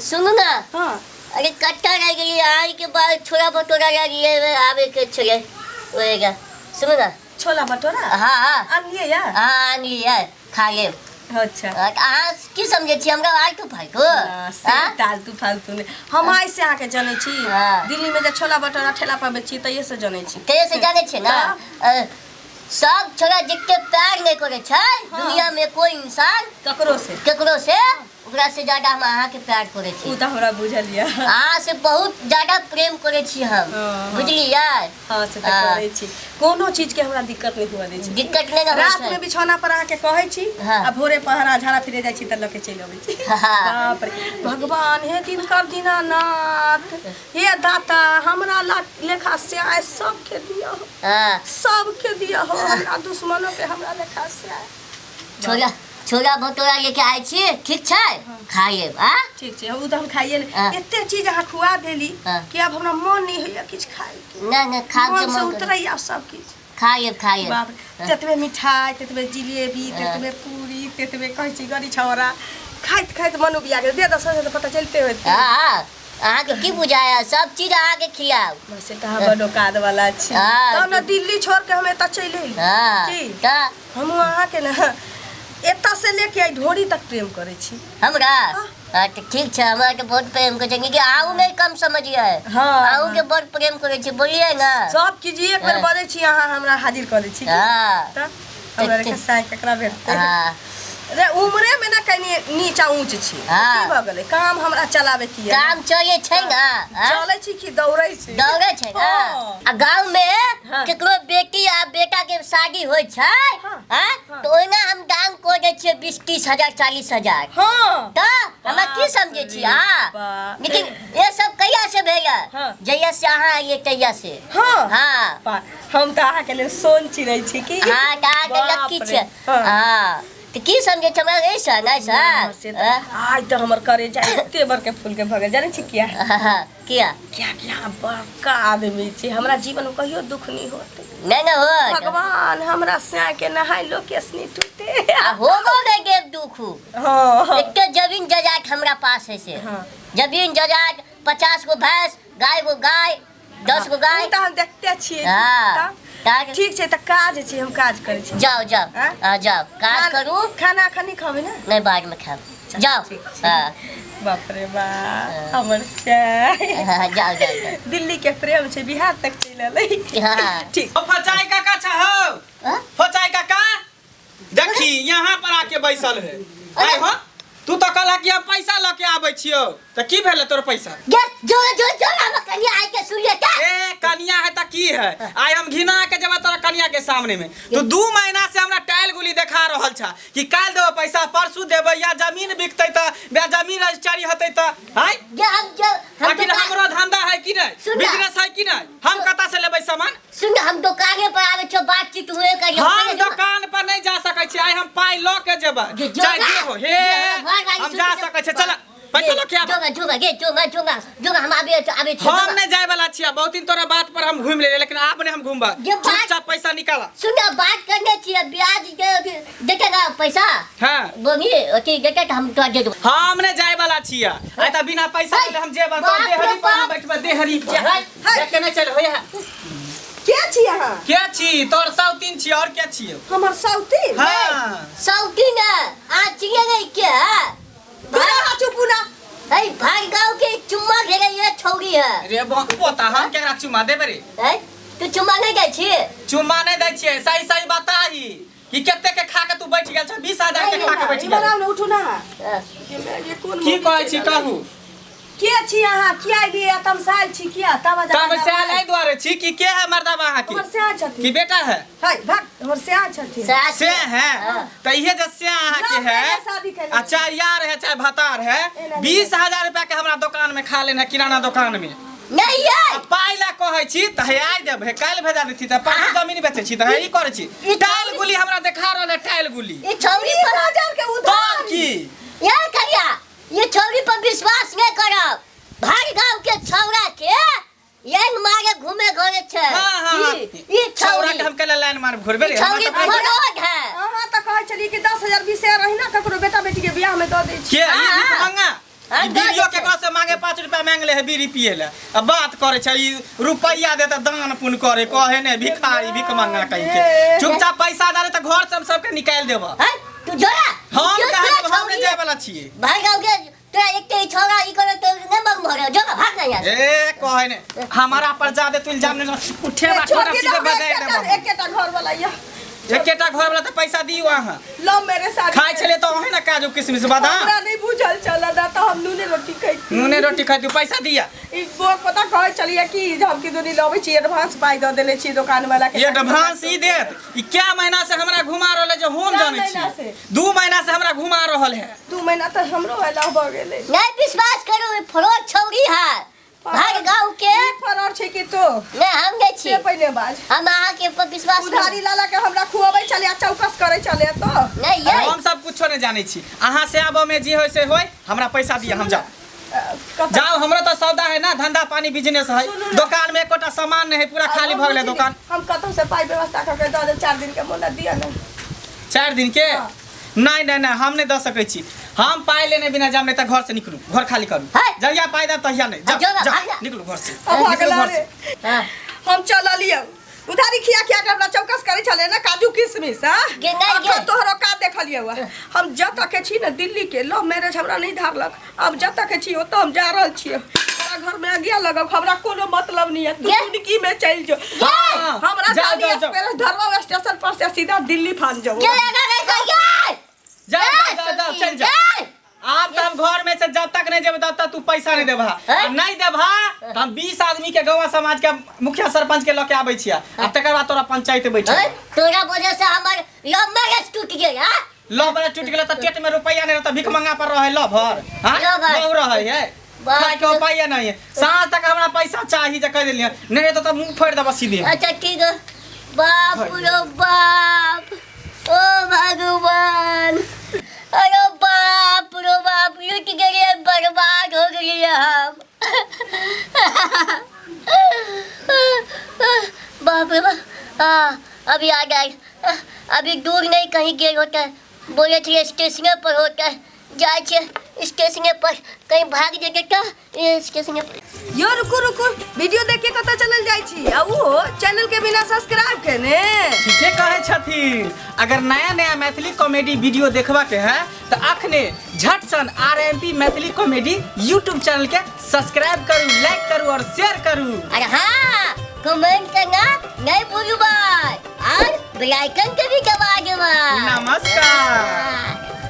सुनू ना। अरे कट्टा रह गई आज के बाद छोला भटूरा रह गई आवे के चले होएगा। सुनो ना छोला भटूरा हाँ आनिए यार आनिए यार खा ले। अच्छा की समझे छी हमरा आल तू फालतू ताल तू फालतू ने हम आई से आके जाने छी दिल्ली में जे छोला भटूरा ठेला पर बेची तइए से जाने छी तइए से जाने छी ना। सब छोरा जितने प्यार नहीं करे छै दुनिया में कोई इंसान ककरो से ओकरा से ज्यादा हम अहाँ के प्यार करे छी। उ त हमरा बुझलिया अहाँ से बहुत ज्यादा प्रेम करे छी हम बुझलिए। हां से त करे छी कोनो चीज के हमरा दिक्कत नहीं हुआ दे छी। दिक्कत नहीं रात में बिछौना पर आके कहै छी आ भोरे पहरा झाड़ा फिरे जाय छी त लके चल आबै छी। बाप रे भगवान हे दिनकर दीनानाथ हे दाता हमरा लेखा से आए सब के दिया सब के दिया हो हमरा दुश्मनों के हमरा लेखा से आए। छोला भटूरा लेके आए छी ठीक छै खाइए ठीक छै उ त हम खाइए एते चीज अहाँ खुआ देली कि अब हमरा मन नहीं होइया किछ खाए के ना खा के मन से उतरैया सब किछ खाइए बाप ततबे मिठाई ततबे जिलेबी ततबे पूरी ततबे कहै छी गरी छौरा खाइत मन उबिया के दे दस से पता चलते होत। अहाँ के की बुझाया सब चीज अहाँ के खियाओ बस कहां बड़ो काद वाला छी तब ना दिल्ली छोड़ के हम एता चले की हम वहां के ना एता से लेके आई ढोरी तक प्रेम करे छी हमरा। तो ठीक छै हमरा के बहुत प्रेम करे छी कि आऊ नहीं कम समझिए आऊ के बहुत प्रेम करे छी बोलिए ना सब चीज एक बार बोले छी अहाँ हमरा हाजिर करे छी त हमरा के साय केकरा भेटते रे उम्रे में ना कनी नीचा ऊंच छी की भ गेलै काम हमरा चलावे की काम चले छै ना चले छी कि दौड़ै छै ना आ गांव में केकरो बेटी आ बेटा के शादी होय छै तो ओइना हम दान को दे छियै 20-30 हजार 40 हजार त हमरा की समझे छी लेकिन ये सब कहिया से भेलै जहिया से अहाँ आइए तहिया से हम त अहाँ के लेल सोन चिरै छी की ता के लक्की छै तो की समझे हमरा ऐसा ना आज तो हमर करे जाय एते बर के फूल के भगे जाने छी किया बड़का आदमी छी हमरा जीवन में कहियो दुख नहीं होते नहीं हो भगवान हमरा से के नहाय लो केसनी टूटे होगो नहीं के दुख एक जमीन जजात हमरा पास है से जमीन जजात 50 गो भैंस गाय 10 गो गाय त हम देखते छी ठीक छै त काज छै हम काज करे छी जाओ काज करू खाना खनी खाबे ना नहीं बाद में खाब जाओ बाप रे बाप हमर से जाओ दिल्ली के प्रेम छै बिहार तक चललै ठीक फचाई काका छहो फचाई काका देखी यहाँ पर आके बैसल है आइ हो तू तो कहला कि हम पैसा लेके आबै छियो त की भेले तोर पैसा जो हम कनिया आइ के सुनिए का कनिया है त की है आइ हम घिना के जब तोरा कनिया के सामने में तू 2 महीना से हमरा टाइल गुली देखा रहल छ कि काल देबो पैसा परसू देबो या जमीन बिकतै त या जमीन रजिस्ट्री हतै त हाय आखिर हमरो धंधा है कि नहीं बिजनेस है कि नहीं हम कता से लेबै सामान सुन हम दुकाने पर आवे छ बातचीत हुए करियो हम दुकान पर नहीं जा सकै छी आइ हम पाई ल के जेबै चाहे जे हो हे हम जा सकै छी चल पैसा लो क्या जो हम आबे हम नहीं जाय वाला छिया बहुत दिन तोरा बात पर हम घूम ले लेकिन आप ने हम घूमबा चुपचाप पैसा निकाला सुन बात करने छिए ब्याज के देखेगा पैसा हां बोनी ओके देखे हम तो दे दो हम नहीं जाय वाला छिया आ त बिना पैसा ले हम जेबा तो देहरी पर बैठबा देहरी देखे नहीं चल होया क्या छी अहाँ क्या छी तोर सौतीन छी और क्या छी हमर सौतीन हां सौतीन आ छिए नहीं क्या भाई चुपुना ए भाई गांव के चुम्मा घेरे ये छौरी है रे पोता हम केकरा चुम्मा देबे रे तू चुम्मा नहीं दै छी चुम्मा नहीं दै छी सही सही बताही कि केते के खा के तू बैठ गेल छ 20000 के खा के बैठ गेल बनाओ न उठू ना की कहै छी कहू के छी अहाँ किया लिए तमसाल छी किया तमसाल आई द्वारे छी कि के है मर्दबा अहाँ के हमर से छथि की बेटा है हाय भाग हमर से छथि से है त इहे जे से अहाँ के है आचार्यार है चाहे भतार है 20000 रुपया के हमरा दुकान में खा लेना किराना दुकान में नहीं है पाइला कहै छी त हे आई देब हे काल भेजा देती त पांच जमीन बेचे छी त हे ई करे छी टाइल गुली हमरा देखा रहल है टाइल गुली ई छौरी 20000 के उधार की यार करिया ये छौरी पर विश्वास नहीं करब भाई गांव के छौरा के ये मारे घूमे घरे छे मार घोरबे रे छौरी फरोग है अहाँ त कहै छली कि 10,000 20 रही ना ककरो बेटा बेटी के बियाह में द दै छी के ई भीख मंगा हाँ, ई वीडियो केकरा से मांगे 5 रुपया मांग ले है बीड़ी पिए ले अब बात करे छै ई रुपया दे त दान पुन करे कहे ने भिखारी भीख मंगा कहि के चुपचाप पैसा दे त घर से सबके निकाल देब हैं तू जोरा हम कहे हम ले जाय वाला छिए भाग गाँव के तोरा एक छोरा ई करे तो नहीं बम भरे जो भाग नहीं यार ए कहे ने हमारा पर जा दे तू इल्जाम ने उठे बा छोटा सीधे बजाय देब एकेटा घर वाला या एकेटा घर वाला त पैसा दियो अहाँ लो मेरे साथ खाइ छले त ओहे ना काजू किशमिश बादाम हमरा नहीं बुझल चला दा त हम नूने रोटी खैती नूने रोटी खाइ तू पैसा दिया ई वो पता कहै छलिए कि हम की दुनी लबै छी एडवांस पाई द देले छी दुकान वाला के एडवांस ई देत ई क्या महीना से हमरा घुमा रहल है जो हम जाने छी 2 महीना से हमरा घुमा रहल है 2 महीना त हमरो वाला भ गेलै नहीं विश्वास करो फरोग छौरी है भाग गाँव के फरार छै कि तो नहीं हम गए छी से पहले बाज हम अहाँ के ऊपर विश्वास उधारी लाला के हमरा खुआबै छले आ चौकस करे छले तो नहीं ये हम सब कुछो नहीं जाने छी अहाँ से आबो में जे होय से होय हमरा पैसा दिया हम जाओ जाओ हमरा तो सौदा है ना धंधा पानी बिजनेस है दुकान में एकोटा सामान नहीं है पूरा खाली भ गेलै दुकान हम कतौ से पाई व्यवस्था करके द दे 4 दिन के मोहलत दिया ना 4 दिन के नहीं नहीं नहीं हम नहीं दे सकै छी हम पाई लेने बिना जाम नहीं त घर से निकलू घर खाली करू जहिया पाई द तहिया नहीं जा निकलू घर से अब अगला रे हाँ हम चल लियो उधारी खिया खिया के हमरा चौकस करे छले ना काजू किशमिश हां गे नहीं गे तोहरो का देखलिए हुआ हम जत के छी ना दिल्ली के लव मैरिज हमरा नहीं धारलक अब जत के छी ओत हम जा रहल छी हमरा घर में आगिया लगब हमरा कोनो मतलब नहीं है तू जिंदगी में चल जो हमरा गाड़ी एक्सप्रेस धरवा स्टेशन पर से सीधा दिल्ली फान जाओ क्या लगा गई जा चल जा आप तो हम घर में से जब तक नहीं जेब तब तक तू पैसा नहीं देबा नहीं देबा हम 20 आदमी के गांव समाज के मुखिया सरपंच के लेके आबै छिया अब तकर बाद तोरा पंचायत बैठ तोरा वजह से हमर लव मैरिज टूट गेल हां लव मैरिज टूट गेल त टेट में रुपया नहीं रहता भीख मंगा पर रहे लव भर हां लव रहे है खाए के रुपया नहीं है साँझ तक हमरा पैसा चाहिए जे कह देलिए नहीं तो मुंह फोड़ देबा सीधे अच्छा ठीक है बाप रे बाप ओ भगवान अरे बाप रे बाप लुट गए बर्बाद हो गए हम बाप रे बाप अभी आ गए अभी दूर नहीं कहीं गए होता है बोले थे स्टेशन पर होता है जाए स्टेशन पर कहीं भाग जाएगा क्या स्टेशन पर यो रुको रुको वीडियो देख के कत चलल जाई छी आ वो चैनल के बिना सब्सक्राइब केने ठीके कहे छथिन अगर नया नया मैथिली कॉमेडी वीडियो देखबा के है तो अखने झट सन RMP Maithili comedy YouTube channel के सब्सक्राइब करू लाइक करू और शेयर करू अरे हाँ कमेंट करना नहीं भूलू और बेल आइकन के भी दबा देना